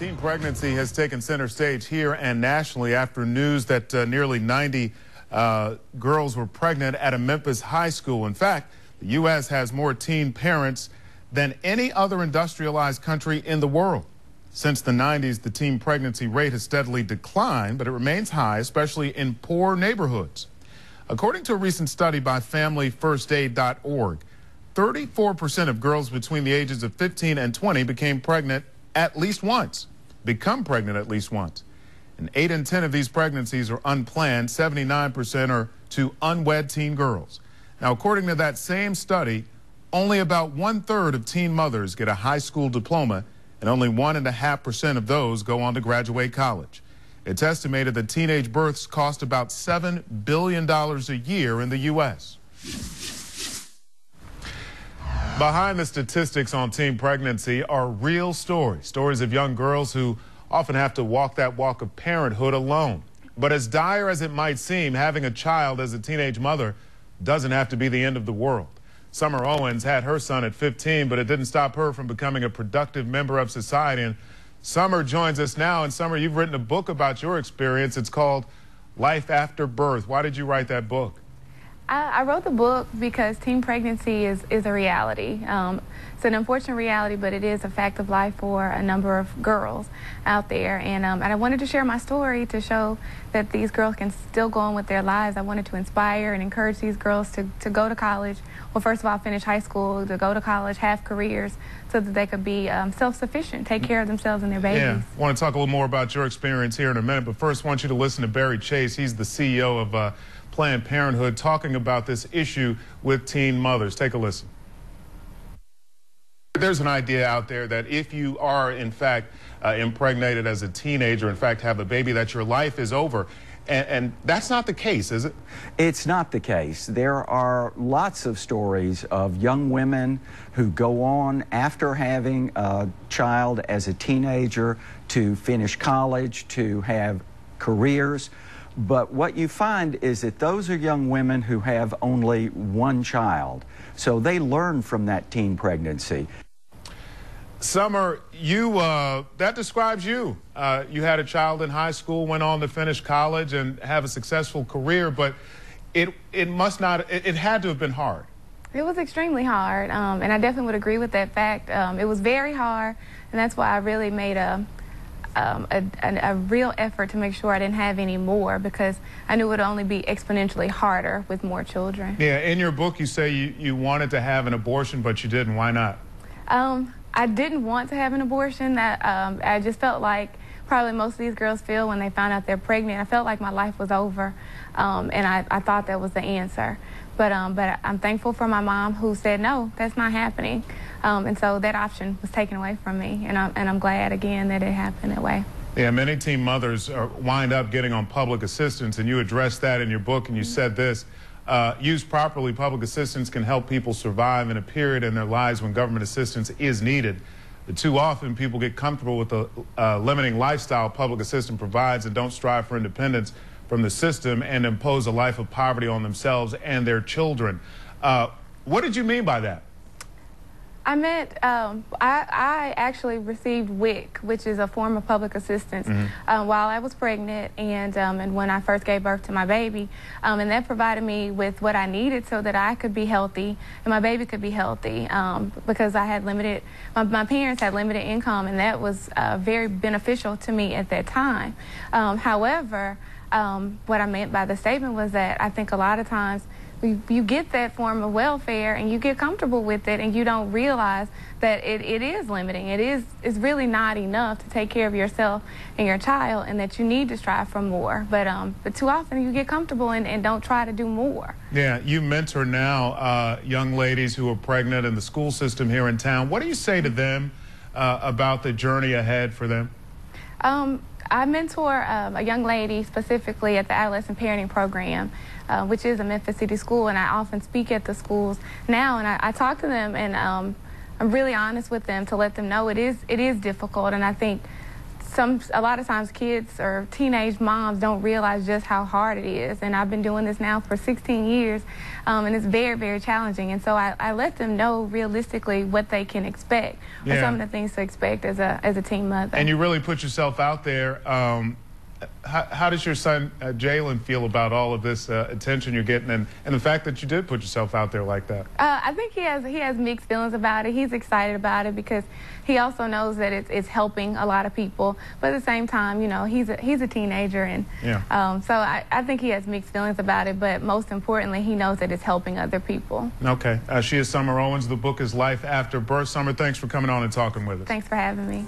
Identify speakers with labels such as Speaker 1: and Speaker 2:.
Speaker 1: Teen pregnancy has taken center stage here and nationally after news that nearly 90 girls were pregnant at a Memphis high school. In fact, the U.S. has more teen parents than any other industrialized country in the world. Since the 90s, the teen pregnancy rate has steadily declined, but it remains high, especially in poor neighborhoods. According to a recent study by FamilyFirstAid.org, 34% of girls between the ages of 15 and 20 become pregnant at least once. And 8 in 10 of these pregnancies are unplanned. 79% are to unwed teen girls. Now, according to that same study, only about 1/3 of teen mothers get a high school diploma, and only 1.5% of those go on to graduate college. It's estimated that teenage births cost about $7 billion a year in the U.S. Behind the statistics on teen pregnancy are real stories of young girls who often have to walk that walk of parenthood alone. But as dire as it might seem, having a child as a teenage mother doesn't have to be the end of the world. Summer Owens had her son at 15, but it didn't stop her from becoming a productive member of society. And Summer joins us now. And Summer, you've written a book about your experience. It's called Life After Birth. Why did you write that book?
Speaker 2: I wrote the book because teen pregnancy is a reality. It's an unfortunate reality, but it is a fact of life for a number of girls out there. And I wanted to share my story to show that these girls can still go on with their lives. I wanted to inspire and encourage these girls to go to college. Well, first of all, finish high school, to go to college, have careers, so that they could be self-sufficient, take care of themselves and their babies.
Speaker 1: Yeah, I want to talk a little more about your experience here in a minute, but first I want you to listen to Barry Chase. He's the CEO of Planned Parenthood, talking about this issue with teen mothers. Take a listen. There's an idea out there that if you are, in fact, impregnated as a teenager, in fact, have a baby, that your life is over. And that's not the case, is it?
Speaker 3: It's not the case. There are lots of stories of young women who go on after having a child as a teenager to finish college, to have careers. But what you find is that those are young women who have only one child. So they learn from that teen pregnancy.
Speaker 1: Summer, that describes you. You had a child in high school, went on to finish college and have a successful career, but it had to have been hard.
Speaker 2: It was extremely hard, and I definitely would agree with that fact. It was very hard, and that's why I really made a real effort to make sure I didn't have any more, because I knew it would only be exponentially harder with more children.
Speaker 1: Yeah, in your book you say you wanted to have an abortion, but you didn't. Why not?
Speaker 2: I didn't want to have an abortion. I just felt like probably most of these girls feel when they find out they're pregnant. I felt like my life was over, and I thought that was the answer. But I'm thankful for my mom, who said, no, that's not happening. And so that option was taken away from me, and I'm glad, again, that it happened that way.
Speaker 1: Yeah, many teen mothers wind up getting on public assistance, and you addressed that in your book, and you said this: used properly, public assistance can help people survive in a period in their lives when government assistance is needed. But too often, people get comfortable with the limiting lifestyle public assistance provides and don't strive for independence from the system and impose a life of poverty on themselves and their children. What did you mean by that?
Speaker 2: I meant I actually received WIC, which is a form of public assistance, while I was pregnant and when I first gave birth to my baby, and that provided me with what I needed so that I could be healthy and my baby could be healthy, because I had my parents had limited income, and that was very beneficial to me at that time. However, what I meant by the statement was that I think a lot of times you get that form of welfare and you get comfortable with it, and you don't realize that it is limiting. It's really not enough to take care of yourself and your child, and that you need to strive for more. But too often you get comfortable and don't try to do more.
Speaker 1: Yeah, you mentor now young ladies who are pregnant in the school system here in town. What do you say to them about the journey ahead for them?
Speaker 2: I mentor a young lady specifically at the Adolescent Parenting Program, which is a Memphis City school, and I often speak at the schools now, and I talk to them, and I'm really honest with them to let them know it is difficult. And I think a lot of times kids or teenage moms don't realize just how hard it is. And I've been doing this now for 16 years, and it's very, very challenging. And so I let them know realistically what they can expect, or some of the things to expect as a teen mother.
Speaker 1: And you really put yourself out there. How does your son Jalen feel about all of this attention you're getting, and the fact that you did put yourself out there like that?
Speaker 2: I think he has mixed feelings about it. He's excited about it because he also knows that it's helping a lot of people. But at the same time, you know, he's a teenager, and so I think he has mixed feelings about it. But most importantly, he knows that it's helping other people.
Speaker 1: Okay. She is Summer Owens. The book is Life After Birth. Summer, thanks for coming on and talking with us.
Speaker 2: Thanks for having me.